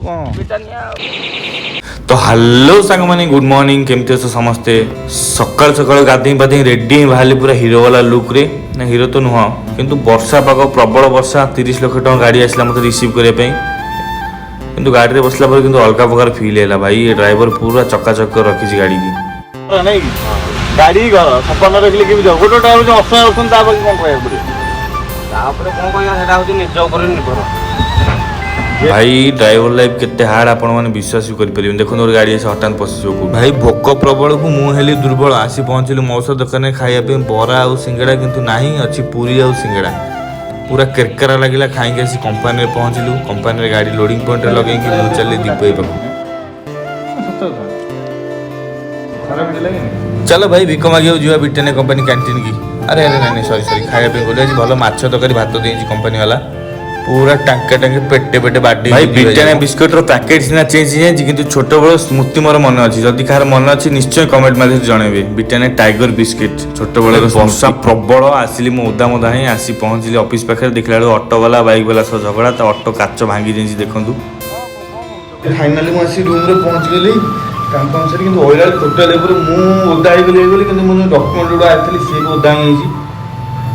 तो हेलो सांग माने गुड मॉर्निंग केमती अस समस्ते सकाल सकाल गाधई पाधई रेडी बाहर पूरा हिरो वाला लुक रे ना हिरो तो नुह किंतु वर्षा पाग प्रबल वर्षा 30 लाख टका गाड़ी आसला मत रिसीव करने किंतु गाड़ी रे बसला पर किंतु अलग प्रकार फील है भाई ये ड्राइवर पूरा चकाचक रखी गाड़ी की गाड़ी घर सपन रखिले केमि गोटे गोटे जो अफसर अछन ता बाकी कोन कहया पड़े तापर कोन कहया सेटा होची निज ऊपर निर्भर भाई ड्राइवर लाइफ केते हार्ड आपण माने विश्वास भी करि परिबे देखो और गाड़ी से हटान पसियो को भाई भोक प्रबल को मु हेली दुर्बल आसी पहुंचली मौसा दुकान खाइया पे बरा आ सिंगड़ा किंतु नाही अछि पूरी आ सिंगड़ा पूरा केरकरा लागिला खाई के आसी कंपनी रे पहुंचलु कंपनी रे गाड़ी लोडिंग पॉइंट रे लगे कि मु चले दीपई पाको खराब लगे चलो भाई भिक मागियो जुआ बिटेने कंपनी कैंटीन की अरे अरे नहीं सॉरी सॉरी खाया पे बोले आज भलो माछ तरकारी भात देछि कंपनी वाला पूरा टांके टांके पेटे पेटे बाडी भाई बिटेने बिस्कुट रो पैकेट सिना चेंज हे किंतु छोट बड़ स्मृति मोर मन अछि जदी कार मन अछि निश्चय कमेंट माध्यम जणेबे बिटेने टाइगर बिस्किट छोट बड़ वर्षा प्रबल आसिली मो ओदा मोदा हे आसी पहुंचली ऑफिस पाखे देखला ऑटो वाला बाइक वाला सब झगड़ा त ऑटो काच भांगी जेछि देखंतु फाइनली मु आसी रूम रे पहुंच गेली काम काम सरी किंतु ओइला टोटल लेबर मु ओदा आइ गेली किंतु मु डॉक्यूमेंट उडा आइतली से ओदा ही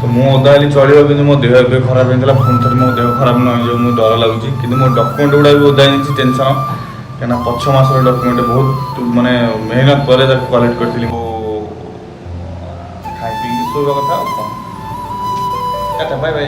तो मो ओदा आइली चलिबा किंतु मो देह पे खराब हेतला फोन थर मो देह खराब न जो मु डर लागुची किंतु मो डॉक्यूमेंट उडा भी ओदा ही टेंशन केना 5 मास रो डॉक्यूमेंट बहुत माने मेहनत करे तक कलेक्ट करथिली मो खाइ पी सोवा कथा टाटा बाय बाय।